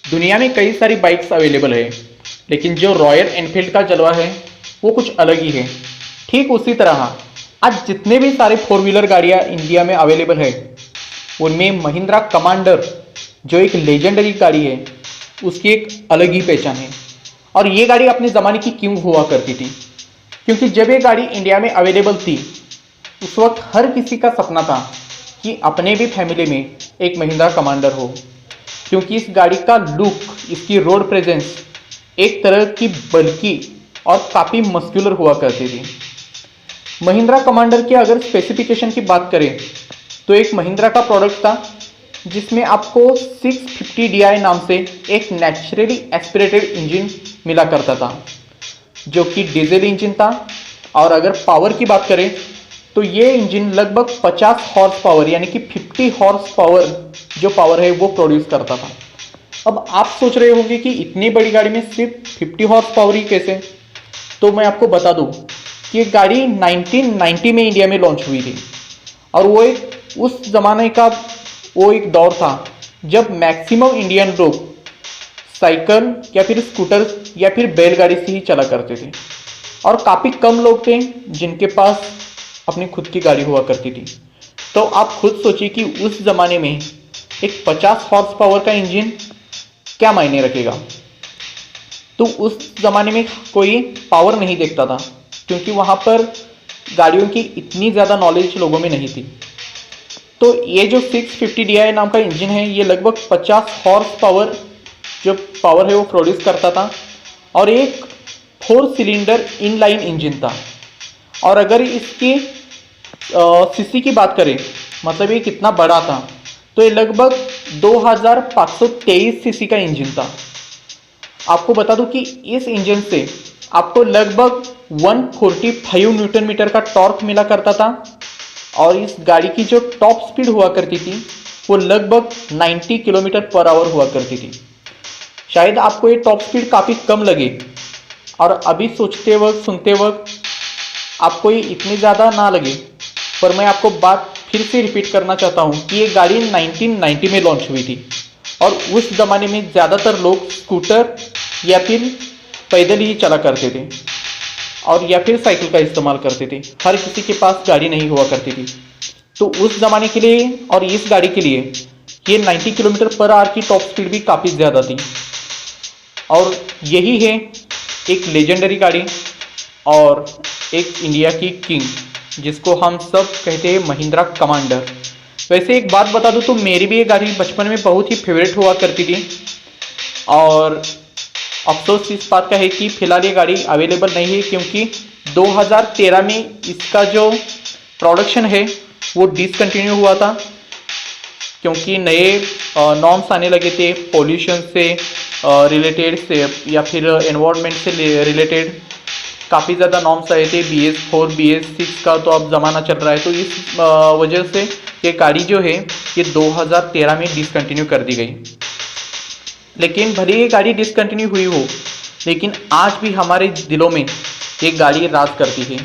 दुनिया में कई सारी बाइक्स अवेलेबल है, लेकिन जो रॉयल एनफील्ड का जलवा है वो कुछ अलग ही है। ठीक उसी तरह आज जितने भी सारे फोर व्हीलर गाड़ियाँ इंडिया में अवेलेबल है, उनमें महिंद्रा कमांडर जो एक लेजेंडरी गाड़ी है, उसकी एक अलग ही पहचान है। और ये गाड़ी अपने ज़माने की क्यों हुआ करती थी? क्योंकि जब ये गाड़ी इंडिया में अवेलेबल थी, उस वक्त हर किसी का सपना था कि अपने भी फैमिली में एक महिंद्रा कमांडर हो, क्योंकि इस गाड़ी का लुक, इसकी रोड प्रेजेंस एक तरह की बल्कि और काफ़ी मस्कुलर हुआ करती थी। महिंद्रा कमांडर की अगर स्पेसिफिकेशन की बात करें तो एक महिंद्रा का प्रोडक्ट था जिसमें आपको 650 DI नाम से एक नेचुरली एस्पिरेटेड इंजन मिला करता था, जो कि डीजल इंजन था। और अगर पावर की बात करें तो ये इंजन लगभग 50 हॉर्स पावर यानी कि 50 हॉर्स पावर जो पावर है वो प्रोड्यूस करता था। अब आप सोच रहे होंगे कि इतनी बड़ी गाड़ी में सिर्फ 50 हॉर्स पावर ही कैसे? तो मैं आपको बता दूं कि ये गाड़ी 1990 में इंडिया में लॉन्च हुई थी। और वो एक उस ज़माने का वो एक दौर था जब मैक्सिमम इंडियन लोग साइकिल या फिर स्कूटर या फिर बैलगाड़ी से ही चला करते थे, और काफ़ी कम लोग थे जिनके पास अपनी खुद की गाड़ी हुआ करती थी। तो आप खुद सोचिए कि उस ज़माने में एक 50 हॉर्स पावर का इंजन क्या मायने रखेगा। तो उस ज़माने में कोई पावर नहीं देखता था, क्योंकि वहाँ पर गाड़ियों की इतनी ज़्यादा नॉलेज लोगों में नहीं थी। तो ये जो 650 DI नाम का इंजन है, ये लगभग 50 हॉर्स पावर जो पावर है वो प्रोड्यूस करता था, और एक 4 सिलेंडर इनलाइन इंजन था। और अगर इसकी सीसी की बात करें, मतलब ये कितना बड़ा था, तो ये लगभग 2523 सीसी का इंजन था। आपको बता दूं कि इस इंजन से आपको लगभग 145 न्यूटन मीटर का टॉर्क मिला करता था, और इस गाड़ी की जो टॉप स्पीड हुआ करती थी वो लगभग 90 किलोमीटर पर आवर हुआ करती थी। शायद आपको ये टॉप स्पीड काफ़ी कम लगे, और अभी सोचते वक्त सुनते वक्त आपको ये इतनी ज़्यादा ना लगे, पर मैं आपको बात फिर से रिपीट करना चाहता हूँ कि ये गाड़ी 1990 में लॉन्च हुई थी, और उस ज़माने में ज़्यादातर लोग स्कूटर या फिर पैदल ही चला करते थे, और या फिर साइकिल का इस्तेमाल करते थे। हर किसी के पास गाड़ी नहीं हुआ करती थी। तो उस ज़माने के लिए और इस गाड़ी के लिए ये 90 किलोमीटर पर आवर की टॉप स्पीड भी काफ़ी ज़्यादा थी। और यही है एक लेजेंडरी गाड़ी और एक इंडिया की किंग, जिसको हम सब कहते हैं महिंद्रा कमांडर। वैसे एक बात बता दूं तो मेरी भी ये गाड़ी बचपन में बहुत ही फेवरेट हुआ करती थी, और अफसोस इस बात का है कि फ़िलहाल ये गाड़ी अवेलेबल नहीं है, क्योंकि 2013 में इसका जो प्रोडक्शन है वो डिसकंटिन्यू हुआ था, क्योंकि नए नॉर्म्स आने लगे थे पोल्यूशन से रिलेटेड से या फिर एनवायरनमेंट से रिलेटेड। काफ़ी ज़्यादा नॉर्म्स आए थे, BS4 BS6 का तो अब ज़माना चल रहा है। तो इस वजह से ये गाड़ी जो है ये 2013 में डिसकंटिन्यू कर दी गई। लेकिन भले ये गाड़ी डिसकंटिन्यू हुई हो, लेकिन आज भी हमारे दिलों में ये गाड़ी राज करती है।